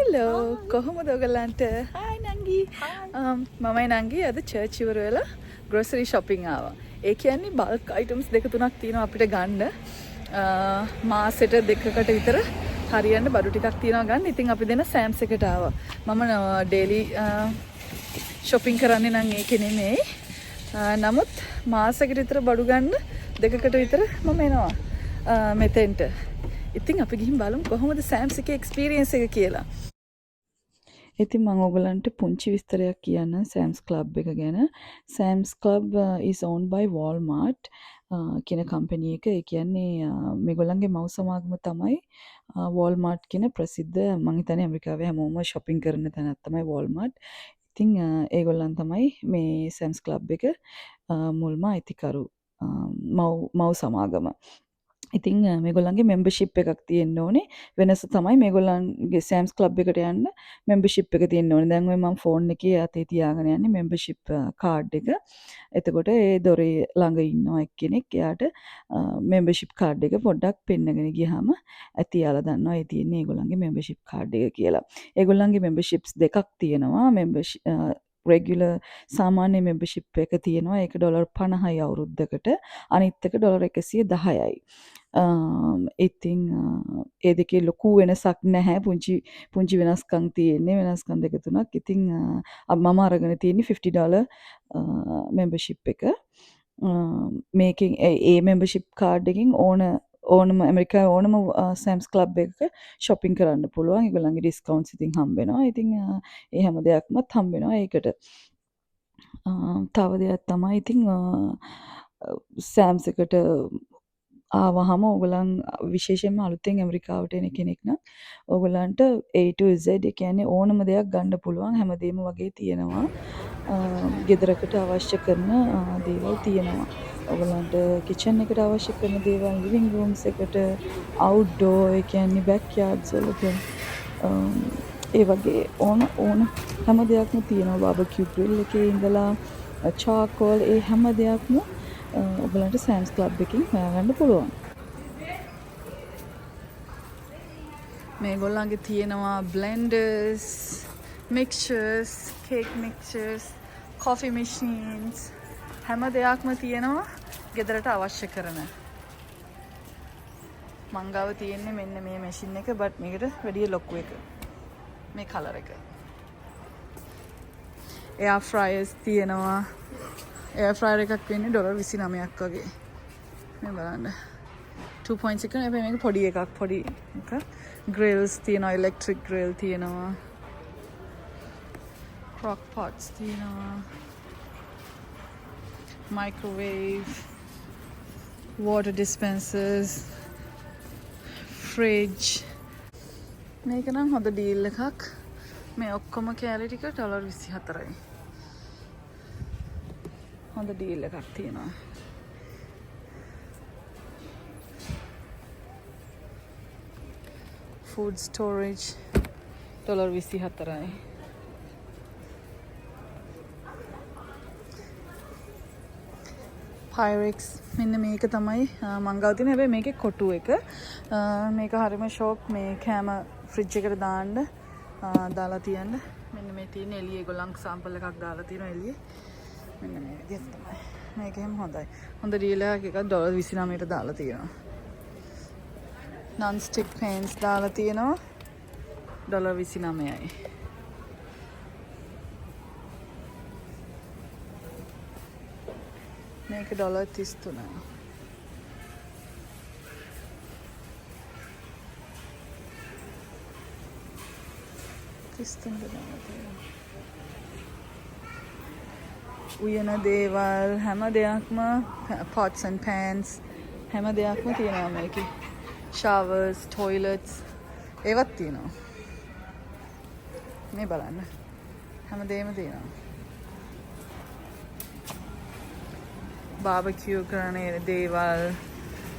Hello කොහොමද ඔයගලන්ට? Hi නංගි. මමයි නංගි අද චර්ච් ඉවර වෙලා ග්‍රොසරි shopping ආවා. ඒ කියන්නේ බල්ක් අයිටම්ස් දෙක තුනක් තියෙනවා අපිට ගන්න. මාසෙට දෙකකට විතර හරියන්න බඩු ටිකක් තියෙනවා ගන්න. ඉතින් අපි දෙන සෑම්ස් එකට ආවා. මම ඩේලි shopping කරන්නේ නම් ඒකේ නෙමෙයි. නමුත් මාසෙකට විතර බඩු ගන්න දෙකකට විතර මම එනවා මෙතෙන්ට. ඉතින් අපි ගිහින් බලමු කොහොමද සෑම්ස් එකේ එක්ස්පීරියන්ස් එක කියලා. ඉතින් මම ඔයගලන්ට පුංචි විස්තරයක් කියන්නම් සෑම්ස් ක්ලබ් එක ගැන. Sam's club is owned by Walmart කියන කම්පැනි එක. ඒ කියන්නේ මේගොල්ලන්ගේ මව් සමාගම තමයි Walmart කියන ප්‍රසිද්ධ මම හිතන්නේ ඇමරිකාවේ හැමෝම shopping කරන තැනක් තමයි Walmart. ඉතින් ඒගොල්ලන් තමයි මේ සෑම්ස් ක්ලබ් එක මුල්ම අයිතිකරු මව් සමාගම. ඉතින් මේගොල්ලන්ගේ membership එකක් තියෙන්න ඕනේ. වෙනස තමයි මේගොල්ලන්ගේ සෑම්ස් ක්ලබ් එකට යන්න membership එක තියෙන්න ඕනේ. දැන් ඔය මම ෆෝන් එකේ අතේ තියාගෙන යන්නේ membership card එක. එතකොට ඒ දොරේ ළඟ ඉන්නවා එක්කෙනෙක්. එයාට membership card එක පොඩ්ඩක් පෙන්නගෙන ගියාම ඇති යාලා දන්නවා ඒ තියෙන්නේ ඒගොල්ලන්ගේ membership card එක කියලා. ඒගොල්ලන්ගේ memberships දෙකක් තියෙනවා. රෙගියුලර් සාමාන්‍ය membership එක තියෙනවා. ඒක $50යි අවුරුද්දකට. අනිත් එක $110යි. ඉතින් ඒ දෙකේ ලොකු වෙනසක් නැහැ. පුංචි වෙනස්කම් තියෙන්නේ. වෙනස්කම් දෙක තුනක්. ඉතින් මම අරගෙන තියෙන්නේ $50 membership එක. මේකෙන් ඒ membership card එකෙන් ඕනම ඇමරිකාවේ ඕනම සෑම්ස් ක්ලබ් එකක shopping කරන්න පුළුවන්. ඒගොල්ලන්ගේ ඩිස්කවුන්ට්ස් ඉතින් හම්බ වෙනවා. ඉතින් ඒ හැම දෙයක්මත් හම්බ වෙනවා ඒකට. තව දෙයක් තමයි ඉතින් සෑම්ස් එකට ආවහම ඕගොල්ලන් විශේෂයෙන්ම අලුතෙන් ඇමරිකාවට එන කෙනෙක් නම් ඕගොල්ලන්ට A to Z ඒ කියන්නේ ඕනම දෙයක් ගන්න පුළුවන්. හැමදේම වගේ තියෙනවා. ගෙදරකට අවශ්‍ය කරන දේවල් තියෙනවා. ඔයගලන්ට කිචන් එකට අවශ්‍ය කරන දේවල් ලිවිං රූම්ස් එකට අවුට්ඩෝර් ඒ කියන්නේ බෑක්යාඩ්ස් වලට ඒ වගේ ඕන හැම දෙයක්ම තියෙනවා. බාබකියු ග්‍රිල් එකේ ඉඳලා චාකෝල් ඒ හැම දෙයක්ම ඔයගලන්ට සෑම්ස් ක්ලබ් එකකින් හොයාගන්න පුළුවන්. මේගොල්ලන්ගේ තියෙනවා බ්ලෙන්ඩර්ස්, මික්ස්චර්ස්, කේක් මික්ස්චර්ස්, coffee machines හැම දෙයක්ම තියෙනවා ගෙදරට අවශ්‍ය කරන. මං ගාව තියෙන්නේ මෙන්න මේ මැෂින් එක බට් මේකට වැඩිය ලොකු එක. මේ කලර් එක. එයාර් ෆ්‍රයර්ස් තියෙනවා. එයාර් ෆ්‍රයර් එකක් වෙන්නේ $29ක් වගේ. මේ බලන්න. 2.6 එක නෙවෙයි මේක පොඩි එකක් පොඩි එක. ග්‍රිල්ස් තියෙනවා ඉලෙක්ට්‍රික් ග්‍රිල් තියෙනවා. crock pots තියෙනවා. microwave, water dispensers, fridge. මේක නම් හොඳ ඩීල් එකක්. මේ ඔක්කොම කෑලි ටික $24යි. හොඳ ඩීල් එකක් තියෙනවා. food storage $24යි. Pyrex මෙන්න මේක තමයි මං ගාව තියෙන. හැබැයි මේකේ කොටු එක. මේක හරිම ෂෝක්. මේ කෑම ෆ්‍රිජ් එකට දාන්න දාලා තියන්න. මෙන්න මේ තියෙන එළියේ ඒගොල්ලන් සැම්පල් එකක් දාලා තියෙනවා එළියේ. මෙන්න මේ විදිහට තමයි. මේක එහෙම හොඳයි. හොඳ ඩීල් එකක් $29ට දාලා තියෙනවා. non stick pans දාලා තියෙනවා $29යි. මේක $33යි. උයන දේවල් හැම දෙයක්ම pots and pans හැම දෙයක්ම තියෙනවා මේකේ. showers, toilets ඒවත් තියෙනවා. මේ බලන්න. හැම දෙයක්ම තියෙනවා. barbecue කරන දේවල්,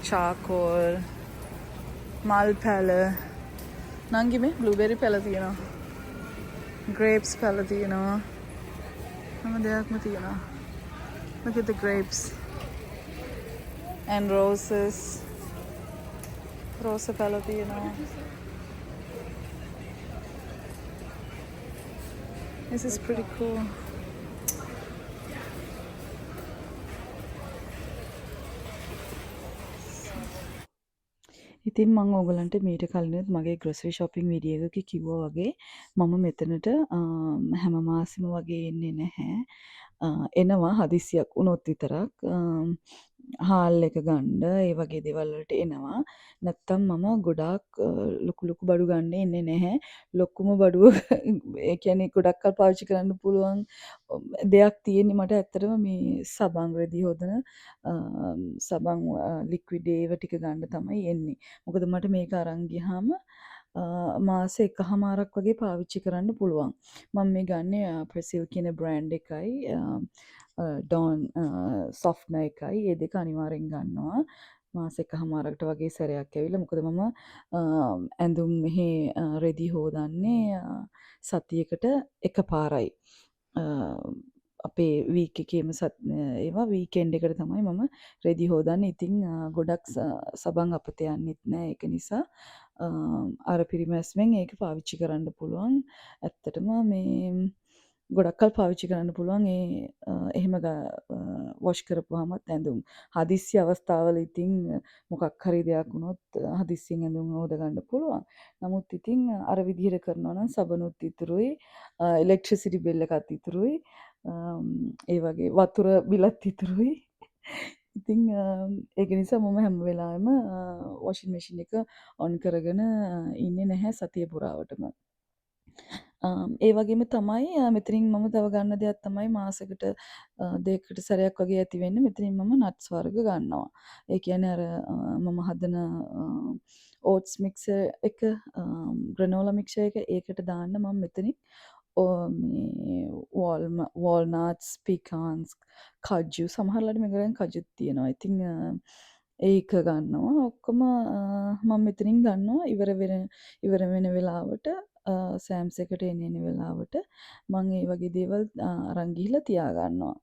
charcoal, මල් පැල. නංගි මේ blueberry පැල තියෙනවා. grapes පැල තියෙනවා. හැම දෙයක්ම තියෙනවා. Look at the grapes and roses. රෝස පැල තියෙනවා. This is pretty cool. ඉතින් මම ඕගලන්ට මීට කලිනුත් මගේ ග්‍රොසරි shopping වීඩියෝ එකක කිව්වා වගේ මම මෙතනට හැම මාසෙම වගේ එන්නේ නැහැ. එනවා හදිස්සියක් වුණොත් විතරක් හාල් එක ගන්න ඒ වගේ දේවල් වලට එනවා. නැත්තම් මම ගොඩාක් ලොකු බඩු ගන්න එන්නේ නැහැ. ලොකුම බඩුව ඒ කියන්නේ ගොඩක් කල් පාවිච්චි කරන්න පුළුවන් දෙයක් තියෙන්නේ මට ඇත්තටම මේ සබන් රෙදි හොදන සබන් ලික්විඩ් ඒව ටික ගන්න තමයි එන්නේ. මොකද මට මේක අරන් ගියාම මාස එකහමාරක් වගේ පාවිච්චි කරන්න පුළුවන්. මම මේ ගන්නේ ප්‍රසිල් කියන බ්‍රෑන්ඩ් එකයි ඩෝන් සොෆ්ට්නර් එකයි. ඒ දෙක අනිවාර්යෙන් ගන්නවා. මාස එකහමාරකට වගේ සැරයක් ඇවිල්ලා. මොකද මම ඇඳුම් මෙහි රෙදි හොදන්නේ සතියකට එකපාරයි. අපේ වීක් එකේම ඒවා වීකෙන්ඩ් එකට තමයි මම රෙදි හොදන්නේ. ඉතින් ගොඩක් සබන් අපත යන්නෙත් නෑ. ඒක නිසා අර පිරිමැස්මෙන් ඒක පාවිච්චි කරන්න පුළුවන්. ඇත්තටම මේ ගොඩක් කල් පාවිච්චි කරන්න පුළුවන්. එහෙම වොෂ් කරපුවාමත් ඇඳුම් හදිස්සි අවස්ථාවල ඉතින් මොකක් හරි දෙයක් වුණොත් හදිස්සියෙන් ඇඳුම් හොද ගන්න පුළුවන්. නමුත් ඉතින් අර විදිහට කරනවා නම් සබනුත් ඉතුරුයි, ඉලෙක්ට්‍රිසිටි බිල් එකත් ඉතුරුයි, ඒ වගේ වතුර බිලත් ඉතුරුයි. ඉතින් ඒක නිසා මම හැම වෙලාවෙම වොෂින් මැෂින් එක ඔන් කරගෙන ඉන්නේ නැහැ සතිය පුරාවටම. ඒ වගේම තමයි මෙතනින් මම තව ගන්න දෙයක් තමයි මාසෙකට දෙකකට සැරයක් වගේ ඇති වෙන්නේ. මෙතනින් මම නට්ස් වර්ග ගන්නවා. ඒ කියන්නේ අර මම හදන ඕට්ස් මික්සර් එක ග්‍රැනෝලා මික්සර් එක ඒකට දාන්න මම මෙතනින් මේ වෝල්නට්ස්, පිකාන්ස්, කජු සමහරවිට මේකෙන් කජුත් තියෙනවා. ඉතින් ඒක ගන්නවා. ඔක්කොම මම මෙතනින් ගන්නවා ඉවර වෙන වෙලාවට සෑම්ස් එකට එන වෙලාවට මම ඒ වගේ දේවල් අරන් ගිහිල්ලා තියා ගන්නවා.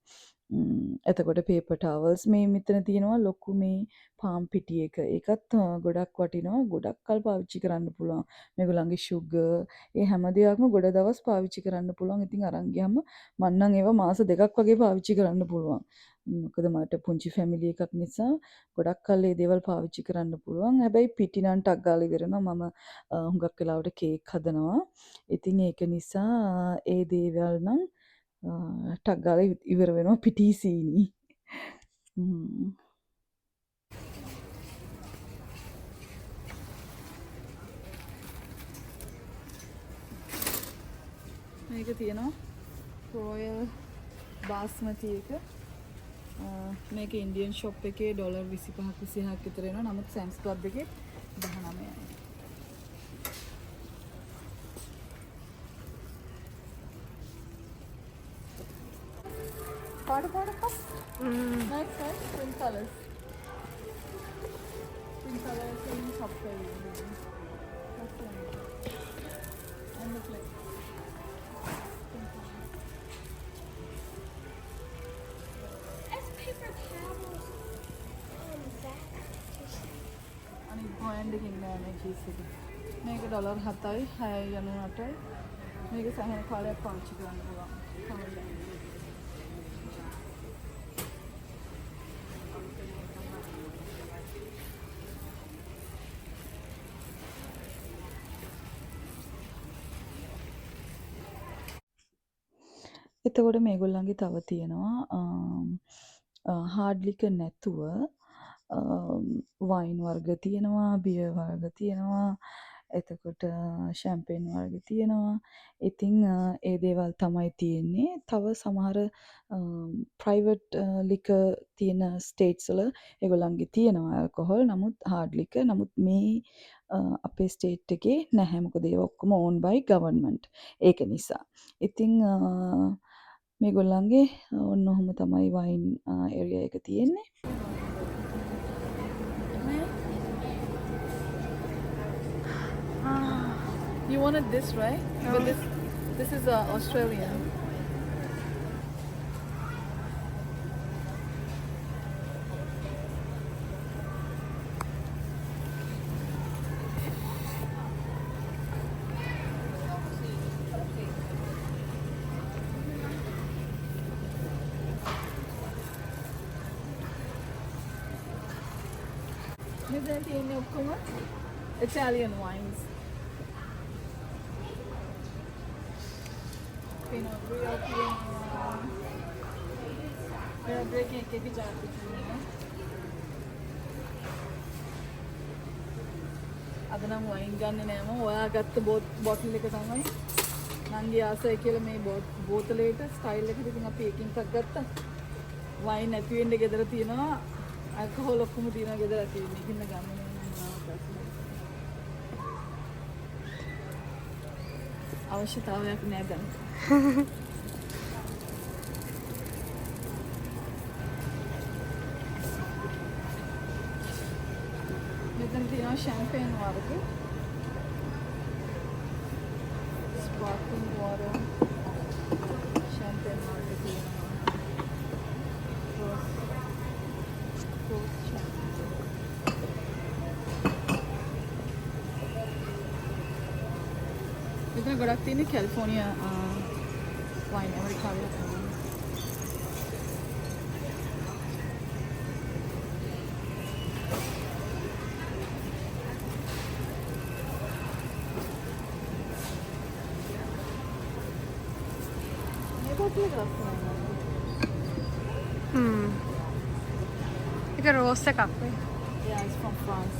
එතකොට පේපර් ටවල්ස් මේ මෙතන තියෙනවා ලොකු මේ පාම් පිටි එක. ඒකත් ගොඩක් වටිනවා. ගොඩක් කල් පාවිච්චි කරන්න පුළුවන්. මේගොල්ලන්ගේ ෂුගර් ඒ හැම දෙයක්ම ගොඩ දවස් පාවිච්චි කරන්න පුළුවන්. ඉතින් අරන් ගියාම මම නම් ඒවා මාස 2ක් වගේ පාවිච්චි කරන්න පුළුවන්. මොකද මට පුංචි ෆැමිලි එකක් නිසා ගොඩක් කල් මේ දේවල් පාවිච්චි කරන්න පුළුවන්. හැබැයි පිටි නම් ටක් ගාලා ඉවර වෙනවා. මම හුඟක් වෙලාවට කේක් හදනවා. ඉතින් ඒක නිසා ඒ දේවල් නම් ටක් ගාලා ඉවර වෙනවා පිටි සීනි. මේක තියෙනවා රොයල් බාස්මති එක. මේක ඉන්දියන් ෂොප් එකේ ඩොලර් 25ක් 26ක් විතර වෙනවා. නමුත් සෑම්ස් ක්ලබ් එකේ 19යි. පාට nice, twin colors. Twin colors in copper. That's nice. And look like It's paper towels on that. අනිත් බ්‍රෑන්ඩ් එකකින් නෑ චීස් එක. මේක ඩොලර් 7යි 6.98යි. මේක සෑහෙන කාලයක් පාවිච්චි කරන්න පුළුවන්. එතකොට මේගොල්ලන්ගේ තව තියෙනවා හාඩ් ලිකර් නැතුව වයින් වර්ග තියෙනවා, බියර් වර්ග තියෙනවා, එතකොට ෂැම්පේන් වර්ග තියෙනවා. ඉතින් ඒ දේවල් තමයි තියෙන්නේ. තව සමහර ප්‍රයිවට් ලිකර් තියෙන ස්ටේට්ස් වල ඒගොල්ලන්ගේ තියෙනවා ඇල්කොහොල්. නමුත් හාඩ් ලිකර් නමුත් මේ අපේ ස්ටේට් එකේ නැහැ. මොකද ඒවා ඔක්කොම ඕන් බයි ගවර්න්මන්ට්. ඒක නිසා. ඉතින් මේගොල්ලන්ගේ ඔන්න ඔහොම තමයි වයින් ඒරියා එක තියෙන්නේ. You wanted this, right? No. But this is Australian. මෙතන තියෙන්නේ ඔක්කොම Italian wines. Pinot Grillo තියෙනවා. Pinot Grillo එක ජාති තියෙනවා. අද නම් වයින් ගන්නෙ නෑ මම. ඔයා ගත්ත බෝටල් එක තමයි නංගි ආසයි කියලා මේ බෝතලේට ස්ටයිල් එකකට ඉතින් අපි එකින් එකක් ගත්තා. වයින් නැති වෙන්නේ ගෙදර තියෙනවා. ඇල්කොහොල් ඔක්කොම තියෙනවා ගෙදර ඇති වෙන්නේ. ඉතින් ගන්න නෑ අවශ්‍යතාවයක් නෑ දැන්. මෙතන තියෙනවා ෂැම්පේන් වර්ග. Sparkling water. Champagne වර්ග තියෙනවා. Rose champagne. මෙතන ගොඩක් තියෙන්නේ කැලිෆෝනියා වයින් ඇමරිකාවේ. ඒක රෝස් එකක් නේ. Yeah, it's from France.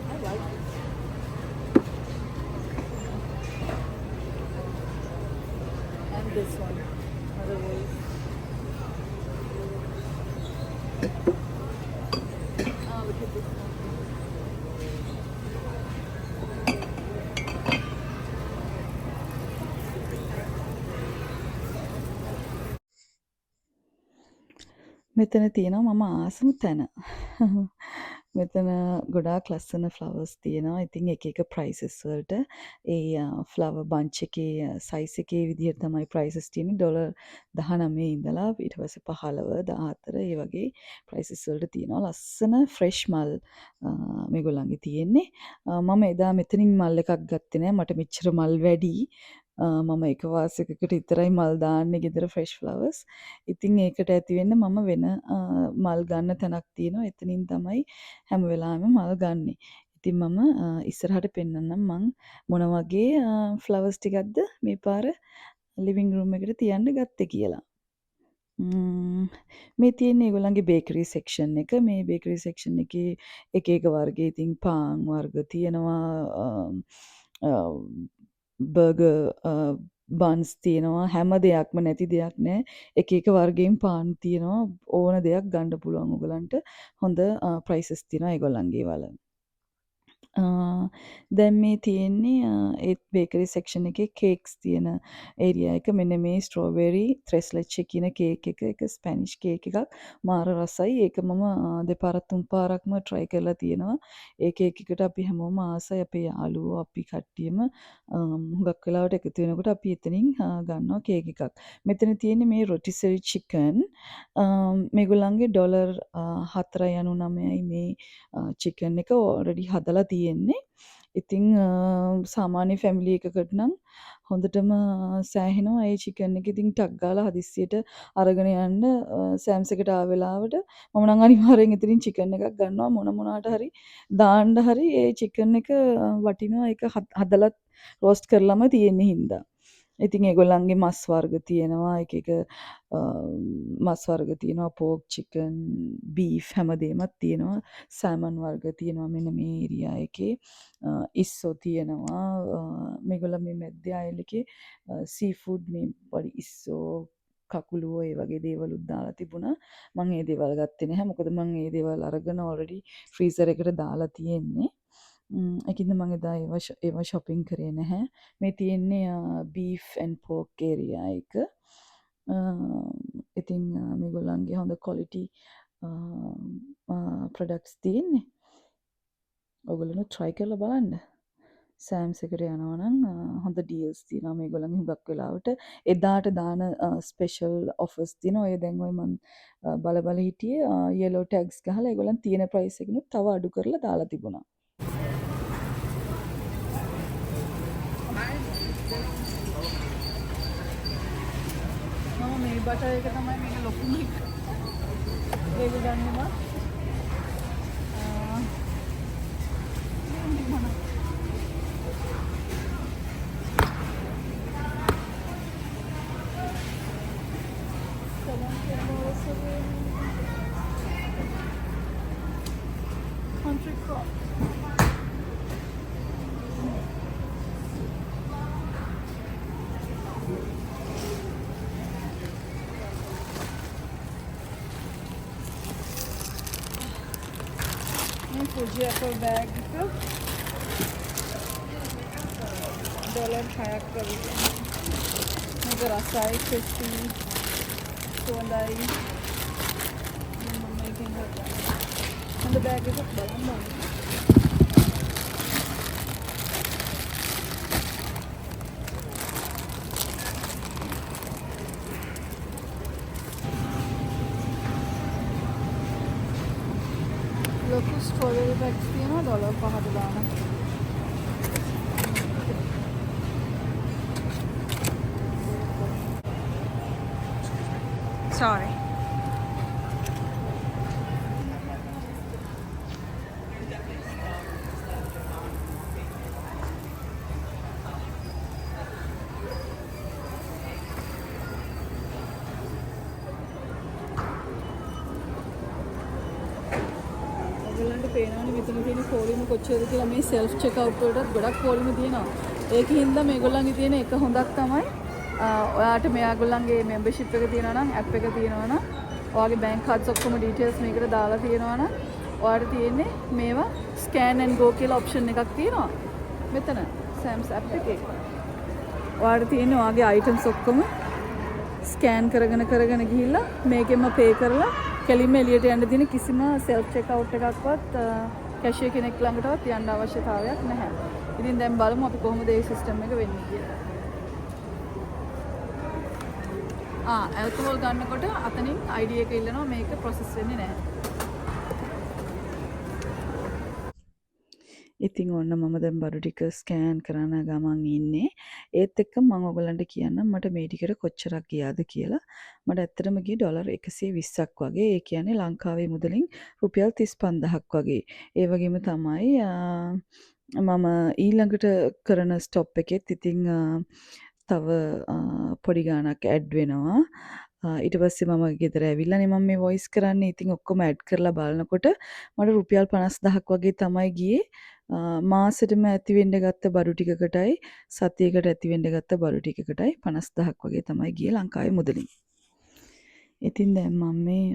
I like it. And this one, otherwise. Oh, look at this one. මෙතන තියෙනවා මම ආසම තැන. මෙතන ගොඩාක් ලස්සන ෆ්ලවර්ස් තියෙනවා. ඉතින් එක එක ප්‍රයිසස් වලට ඒ ෆ්ලවර් බන්ච් එකේ සයිස් එකේ විදිහට තමයි ප්‍රයිසස් තියෙන්නේ. ඩොලර් 19 ඉඳලා ඊට පස්සේ 15 14 ඒ වගේ ප්‍රයිසස් වලට තියෙනවා. ලස්සන ෆ්‍රෙෂ් මල් මේගොල්ලන්ගේ තියෙන්නේ. මම එදා මෙතනින් මල් එකක් ගත්තේ නෑ. මට මෙච්චර මල් වැඩි. මම එක වාසයකට විතරයි මල් දාන්නේ ගෙදර ෆ්‍රෙෂ් ෆ්ලවර්ස්. ඉතින් ඒකට ඇති වෙන්න මම වෙන මල් ගන්න තැනක් තියෙනවා. එතනින් තමයි හැම වෙලාවෙම මල් ගන්නෙ. ඉතින් මම ඉස්සරහට පෙන්නන්නම් මං මොන වගේ ෆ්ලවර්ස් ටිකක්ද මේ පාර ලිවිං රූම් එකට තියන්න ගත්තේ කියලා. මේ තියෙන්නේ ඒගොල්ලන්ගේ බේකරි සෙක්ෂන් එක. මේ බේකරි සෙක්ෂන් එකේ එක එක වර්ගයේ ඉතින් පාන් වර්ග තියෙනවා. බර්ගර් බන්ස් තියෙනවා. හැම දෙයක්ම නැති දෙයක් නෑ. එක එක වර්ගයෙන් පාන් තියෙනවා. ඕන දෙයක් ගන්න පුළුවන් ඔයගලන්ට. හොඳ ප්‍රයිසස් තියෙනවා ඒගොල්ලන්ගේ වල. දැන් මේ තියෙන්නේ ඒ බේකරි සෙක්ෂන් එකේ කේක්ස් තියෙන ඒරියා එක. මෙන්න මේ ස්ට්‍රෝබෙරි ත්‍රෙස් ලෙච්චේ කියන කේක් එක ස්පැනිෂ් කේක් එකක්. මාර රසයි. ඒක මම දෙපාරක් තුන් පාරක්ම try කරලා තියෙනවා. ඒ කේක් එකට අපි හැමෝම ආසයි. අපේ යාළුවෝ අපි කට්ටියම හුඟක් වෙලාවට එකතු වෙනකොට අපි එතනින් ගන්නවා කේක් එකක්. මෙතන තියෙන්නේ මේ rotisserie chicken. මේගොල්ලන්ගේ ඩොලර් 4.99යි මේ චිකන් එක already හදලා තියෙන්නේ. ඉතින් සාමාන්‍ය ෆැමිලි එකකට නම් හොඳටම සෑහෙනවා ඒ චිකන් එක. ඉතින් ටක් ගාලා හදිස්සියට අරගෙන යන්න සෑම්ස් එකට ආව වෙලාවට මම නම් අනිවාර්යෙන් එතනින් චිකන් එකක් ගන්නවා. මොනාට හරි දාන්න හරි ඒ චිකන් එක වටිනවා. ඒක හදලත් රෝස්ට් කරලම තියෙන හින්දා. ඉතින් ඒගොල්ලන්ගේ මස් වර්ග තියෙනවා. එක එක මස් වර්ග තියෙනවා. පෝක්, චිකන්, බීෆ් හැමදේමත් තියෙනවා. සෑමන් වර්ග තියෙනවා මෙන්න මේ ඒරියා එකේ. ඉස්සෝ තියෙනවා. මේගොල්ලන් මේ මැද්දේ අයල් එකේ සී ෆුඩ් මේ පොඩි ඉස්සෝ කකුලුව ඒ වගේ දේවලුත් දාලා තිබුණා. මම ඒ දේවල් ගත්තේ නැහැ. මොකද මම ඒ දේවල් අරගෙන ඔල්රෙඩි ෆ්‍රීසර් එකට දාලා තියෙන්නේ. ඒකින්ද මම එදා ඒවා shopping කරේ නැහැ. මේ තියෙන්නේ beef and pork area එක. ඉතින් මේගොල්ලන්ගේ හොඳ quality products තියෙන්නේ. ඔයගොල්ලෝ try කරලා බලන්න. සෑම්ස් එකට යනවා නම් හොඳ deals තියෙනවා මේගොල්ලන්ගේ. හුඟක් වෙලාවට එදාට දාන special offers තියෙනවා. ඔය දැන් ඔය මම බල හිටියේ yellow tags ගහලා ඒගොල්ලන් තියෙන price එකකිනුත් තව අඩු කරලා දාලා තිබුණා. මේ බටර් එක තමයි මේක ලොකුම එක. ඒක ගන්නෙම country crop. මේ Fuji apple bag එක $6ක් වගේ. මේක රසයි ක්‍රිස්පි සුවඳයි. මම මේකෙන් ගත්තා. හොඳ බෑග් එකක් බලන්න ඕනේ. ලොකු ස්ට්‍රොබෙරි බැග්ස් තියෙනවා $5ට දානවා. Sorry. ඔයගලන්ට පේනවනේ මෙතන තියෙන පොලිම කොච්චරද කියලා මේ self checkout වලටත් ගොඩක් පොලිම තියෙනවා. ඒකෙන් හින්දා මේගොල්ලන්ගේ තියෙන එක හොඳක් තමයි ඔයාට මෙයාගොල්ලන්ගේ membership එක තියෙනවා නම් app එක තියෙනවා නම් ඔයාගේ bank cards ඔක්කොම details මේකට දාලා තියෙනවා නම් ඔයාට තියෙන්නේ මේවා scan and go කියලා option එකක් තියෙනවා. මෙතන Sam's app එකේ. ඔයාට තියෙන්නේ ඔයාගේ items ඔක්කොම ස්කෑන් කරගෙන ගිහිල්ලා මේකෙන්ම පේ කරලා කෙලින්ම එළියට යන්න දින කිසිම self checkout එකක්වත් කැෂියර් කෙනෙක් ළඟටවත් යන්න අවශ්‍යතාවයක් නැහැ. ඉතින් දැන් බලමු අපි කොහොමද මේ සිස්ටම් එක වෙන්නේ කියලා. ඇල්කොහොල් ගන්නකොට අතනින් ID එක ඉල්ලනවා මේක process වෙන්නේ නැහැ. ඉතින් ඔන්න මම දැන් බඩු ටික ස්කෑන් කරන ගමන් ඉන්නේ. ඒත් එක්ක මම ඔයගලන්ට කියන්නම් මට මේ ටිකට කොච්චරක් ගියාද කියලා. මට ඇත්තටම ගියේ $120ක් වගේ. ඒ කියන්නේ ලංකාවේ මුදලින් රුපියල් 35000ක් වගේ. ඒ වගේම තමයි මම ඊළඟට කරන ස්ටොප් එකෙත් ඉතින් තව පොඩි ගාණක් ඇඩ් වෙනවා. ඊට පස්සේ මම ගෙදර ඇවිල්ලානේ මම මේ වොයිස් කරන්නේ. ඉතින් ඔක්කොම ඇඩ් කරලා බලනකොට මට රුපියල් 50000ක් වගේ තමයි ගියේ. මාසෙටම ඇති වෙන්න ගත්ත බඩු ටිකකටයි සතියකට ඇති වෙන්න ගත්ත බඩු ටිකකටයි 50000ක් වගේ තමයි ගියේ ලංකාවේ මුදලින්. ඉතින් දැන් මම මේ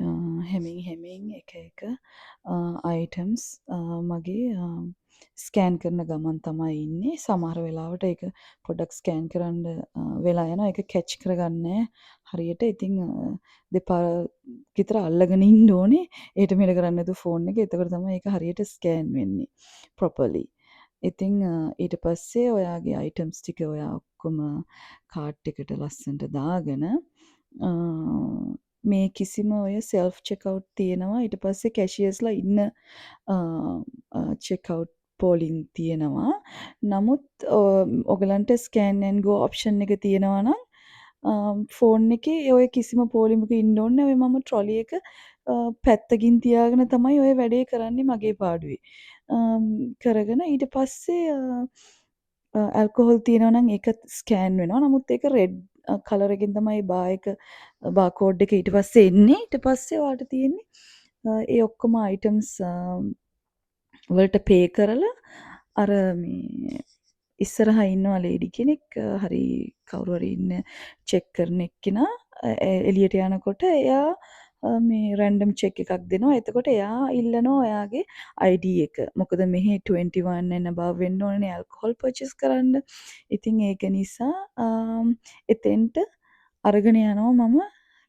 හැමින් එක items මගේ ස්කෑන් කරන ගමන් තමයි ඉන්නේ. සමහර වෙලාවට ඒක පොඩ්ඩක් ස්කෑන් කරන්න වෙලා යනවා. ඒක කැච් කරගන්නේ හරියට. ඉතින් දෙපා විතර අල්ලගෙන ඉන්න ඕනේ. ඒට මෙහෙට කරන්නේ නැතුව ෆෝන් එක. එතකොට තමයි ඒක හරියට ස්කෑන් වෙන්නේ properly. ඉතින් ඊට පස්සේ ඔයාගේ items ටික ඔයා ඔක්කොම කාට් එකට ලස්සනට දාගෙන මේ කිසිම ඔය self checkout තියෙනවා. ඊට පස්සේ cashiers ලා ඉන්න checkout polling තියෙනවා. නමුත් ඔයගලන්ට scan and go option එක තියෙනවා නම් ෆෝන් එකේ ඔය කිසිම පොලිමක ඉන්න ඕනේ නැහැ. ඔය මම ට්‍රොලි එක පැත්තකින් තියාගෙන තමයි ඔය වැඩේ කරන්නේ මගේ පාඩුවේ. කරගෙන ඊට පස්සේ ඇල්කොහොල් තියෙනවා නම් ඒක ස්කෑන් වෙනවා. නමුත් ඒක රෙඩ් කලර් එකෙන් තමයි බාකෝඩ් එක ඊට පස්සේ එන්නේ. ඊට පස්සේ ඔයාලට තියෙන්නේ ඒ ඔක්කොම items වලට පේ කරලා අර මේ ඉස්සරහා ඉන්නවා ලේඩි කෙනෙක් හරි කවුරු හරි ඉන්න චෙක් කරන එක්කිනා එළියට යනකොට එයා මේ රැන්ඩම් චෙක් එකක් දෙනවා. එතකොට එයා ඉල්ලනවා ඔයාගේ ID එක. මොකද මෙහි 21 and above වෙන්න ඕනේ ඇල්කොහොල් පර්චේස් කරන්න. ඉතින් ඒක නිසා එතෙන්ට අරගෙන යනවා මම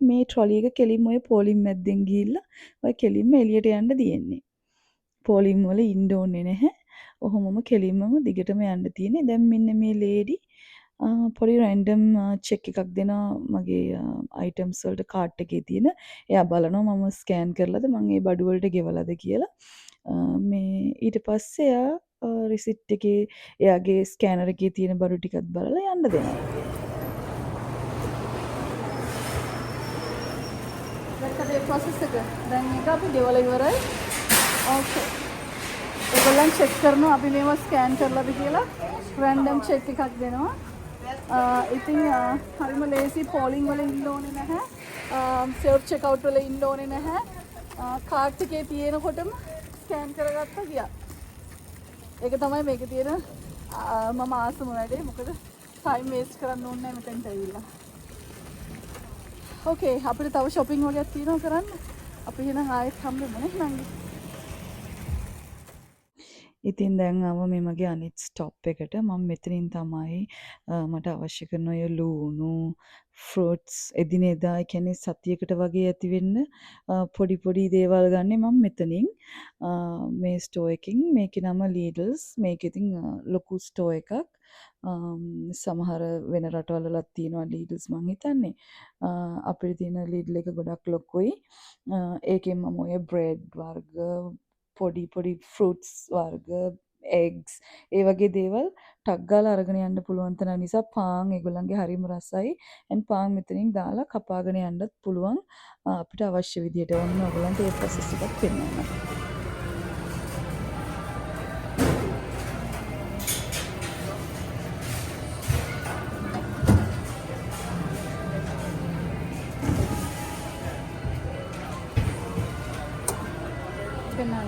මේ ට්‍රොලි එක කෙලින්ම ඔය පෝලිම් මැද්දෙන් ගිහිල්ලා ඔය කෙලින්ම එළියට යන්න තියෙන්නේ. පෝලිම් වල ඉන්න ඕනේ නැහැ. ඔහොමම කෙලින්මම දිගටම යන්න තියෙන්නේ. දැන් මෙන්න මේ ලේඩි පොඩි රැන්ඩම් චෙක් එකක් දෙනවා මගේ අයිටම්ස් වලට කාට් එකේ තියෙන. එයා බලනවා මම ස්කෑන් කරලාද මම ඒ බඩු වලට ගෙවලාද කියලා. මේ ඊට පස්සේ එයා රිසිට් එකේ එයාගේ ස්කෑනර් එකේ තියෙන බඩු ටිකත් බලලා යන්න දෙනවා. මොකද process එක? දැන් මේක අපි ගෙවලා ඉවරයි. ඕකේ. ඒගොල්ලන් චෙක් කරනවා අපි මේවා ස්කෑන් කරලාද කියලා. රැන්ඩම් චෙක් එකක් දෙනවා. ඉතින් හරිම ලේසි පෝලිං වල ඉන්න ඕනේ නැහැ. සෙල්ෆ් චෙක් අවුට් වල ඉන්න ඕනේ නැහැ. කාඩ් එකේ තියෙනකොටම ස්කෑන් කරගත්තා ගියා. ඒක තමයි මේකේ තියෙන මම ආසම වැඩේ. මොකද ටයිම් වේස්ට් කරන්න ඕනේ නැහැ මෙතෙන්ට ඇවිල්ලා. ඕකේ අපිට තව shopping වගේක් තියෙනවා කරන්න. අපි එහෙනම් ආයෙත් හම්බෙමු නේ නංගි. ඉතින් දැන් ආව මේ මගේ අනිත් ස්ටොප් එකට. මම මෙතනින් තමයි මට අවශ්‍ය කරන ඔය ලූණු ෆෘට්ස් එදිනෙදා ඒ කියන්නේ සතියකට වගේ ඇති වෙන්න පොඩි පොඩි දේවල් ගන්නෙ මම මෙතනින්. මේ ස්ටෝ එකකින්. මේකේ නම ලීඩල්ස්. මේක ඉතින් ලොකු ස්ටෝ එකක්. සමහර වෙන රටවල් වලත් තියෙනවා ලීඩල්ස් මං හිතන්නේ. අපිට තියෙන ලීඩල් එක ගොඩක් ලොකුයි. ඒකෙන් මම ඔය බ්‍රෙඩ් වර්ග පොඩි පොඩි ෆෘට්ස් වර්ග එග්ස් ඒ වගේ දේවල් ටක් ගාලා අරගෙන යන්න පුළුවන් තරම් නිසා පාන් ඒගොල්ලන්ගේ හරිම රසයි. and පාන් මෙතනින් දාලා කපාගෙන යන්නත් පුළුවන් අපිට අවශ්‍ය විදියට. ඔන්න ඔයගොල්ලන්ට ඒ process එකක් පෙන්නන්න. පෙන්නන්න.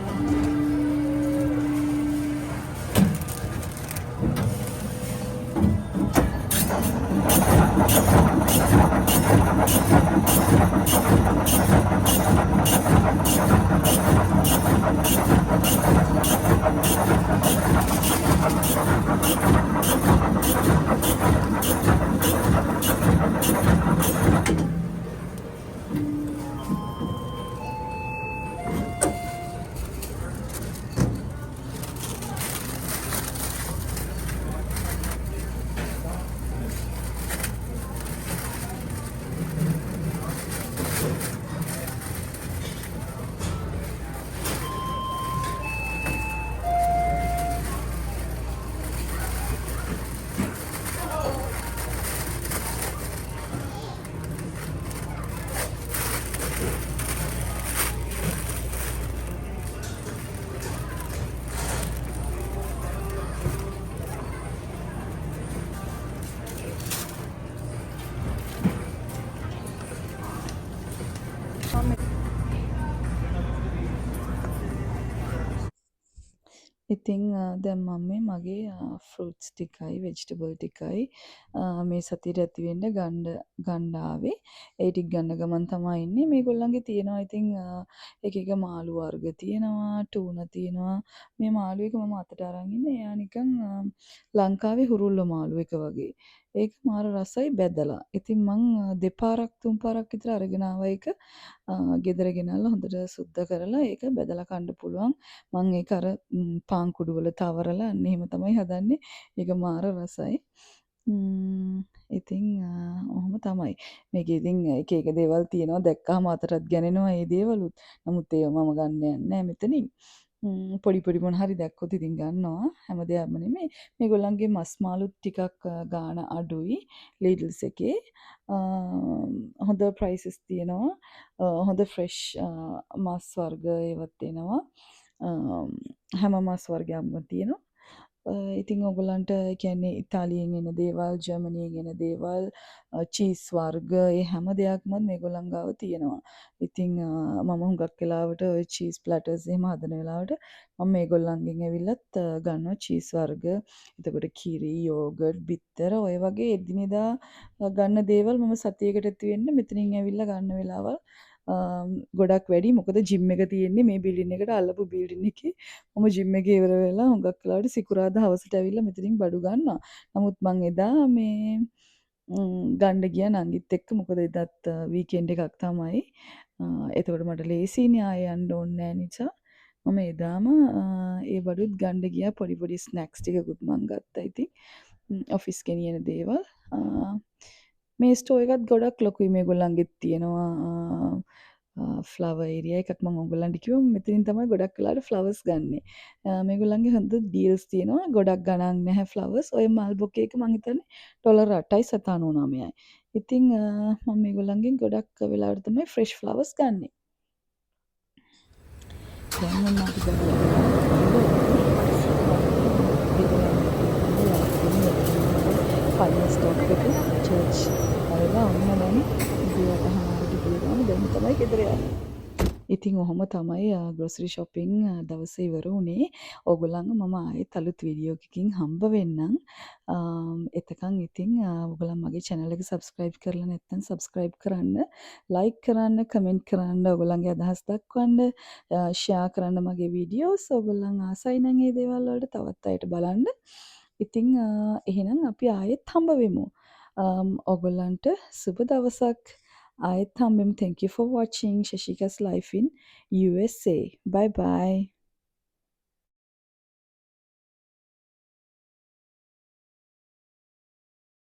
ඉතින් දැන් මම මගේ ෆෘට්ස් ටිකයි වෙජිටබල් ටිකයි මේ සතියට ඇති වෙන්න ගන්න ආවේ. ඒ ටික ගන්න ගමන් තමයි ඉන්නේ. මේගොල්ලන්ගේ තියෙනවා ඉතින් එක එක මාළු වර්ග තියෙනවා, ටූනා තියෙනවා. මේ මාළු එක මම අතට අරන් ඉන්නේ. එයා නිකන් ලංකාවේ හුරුල්ල මාළු එක වගේ. ඒක මාර රසයි බැදලා. ඉතින් මං දෙපාරක් තුන් පාරක් විතර අරගෙන ආවා ඒක. ගෙදර ගෙනල්ලා හොඳට සුද්ධ කරලා ඒක බැදලා කන්න පුළුවන්. මං ඒක අර පාන් කුඩු වල තවරලා අන්න එහෙම තමයි හදන්නේ. ඒක මාර රසයි. ඉතින් ඔහොම තමයි. මේකේ ඉතින් එක එක දේවල් තියෙනවා දැක්කහම අතටත් ගැනෙනවා ඒ දේවලුත්. නමුත් ඒව මම ගන්න යන්නේ නැහැ මෙතනින්. පොඩි පොඩි මොන හරි දැක්කොත් ඉතින් ගන්නවා. හැම දෙයක්ම නෙමෙයි. මේගොල්ලන්ගේ මස් මාළුත් ටිකක් ගාණ අඩුයි ලීඩල්ස් එකේ. හොඳ ප්‍රයිසස් තියෙනවා. හොඳ ෆ්‍රෙෂ් මස් වර්ග ඒවත් එනවා. හැම මස් වර්ගයක්ම තියෙනවා. ඉතින් ඔයගොල්ලන්ට කියන්නේ ඉතාලියෙන් එන දේවල්, ජර්මනියෙන් එන දේවල්, චීස් වර්ග ඒ හැම දෙයක්ම මේගොල්ලන් ගාව තියෙනවා. ඉතින් මම හුඟක් වෙලාවට ওই චීස් ප්ලැටර්ස් එහෙම හදන වෙලාවට මම මේගොල්ලන්ගෙන් ඇවිල්ලත් ගන්නවා චීස් වර්ග. එතකොට කිරි, යෝගට්, බිත්තර ඔය වගේ එදිනෙදා ගන්න දේවල් මම සතියකට ඇති වෙන්න මෙතනින් ඇවිල්ලා ගන්න වෙලාවල් ගොඩක් වැඩි. මොකද ජිම් එක තියෙන්නේ මේ බිල්ඩින් එකට අල්ලපු බිල්ඩින් එකේ. මම ජිම් එකේ ඉවර වෙලා හුඟක් වෙලාවට සිකුරාදා හවසට ඇවිල්ලා මෙතනින් බඩු ගන්නවා. නමුත් මං එදා මේ ගන්න ගියා නංගිත් එක්ක. මොකද එදත් වීකෙන්ඩ් එකක් තමයි. එතකොට මට ලේසියිනේ ආයෙ යන්න ඕනේ නැහැ නිසා. මම එදාම ඒ බඩුත් ගන්න ගියා. පොඩි පොඩි ස්නැක්ස් ටිකකුත් මං ගත්තා. ඉතින් ඔෆිස් ගෙනියන දේවල්. මේ ස්ටෝ එකත් ගොඩක් ලොකුයි. මේගොල්ලන්ගෙත් තියෙනවා ෆ්ලවර් ඒරියා එකක් මම ඔයගොල්ලන්ට කිව්වා මෙතනින් තමයි ගොඩක් වෙලාවට ෆ්ලවර්ස් ගන්නෙ. මේගොල්ලන්ගේ හොඳ ඩීල්ස් තියෙනවා. ගොඩක් ගණන් නැහැ ෆ්ලවර්ස්. ඔය මල් බොකේ එක මං හිතන්නේ ඩොලර් 8යි 99යි. ඉතින් මම මේගොල්ලන්ගෙන් ගොඩක් වෙලාවට තමයි ෆ්‍රෙෂ් ෆ්ලවර්ස් ගන්නෙ. දැන් මම අපි ෆයිනල් ස්ටොක් එක චර්ච් වල ඔන්න දැන් 2:00ට ගිහලා දැන් තමයි ගෙදර යන්නේ. ඉතින් ඔහොම තමයි ග්‍රොසරි shopping දවස ඉවර වුණේ. ඕගොල්ලන්ව මම ආයෙත් අලුත් වීඩියෝ එකකින් හම්බ වෙන්නම්. එතකන් ඉතින් ඕගොල්ලන් මගේ channel එක subscribe කරලා නැත්නම් subscribe කරන්න, like කරන්න, comment කරන්න, ඕගොල්ලන්ගේ අදහස් දක්වන්න, share කරන්න මගේ videos. ඕගොල්ලන් ආසයි නම් මේ දේවල් වලට තවත් අයට බලන්න. ඉතින් එහෙනම් අපි ආයෙත් හම්බ වෙමු. ඕගොල්ලන්ට සුබ දවසක්. ආයෙත් හම්බෙමු. Thank you for watching Shashika's Life in USA. Bye bye.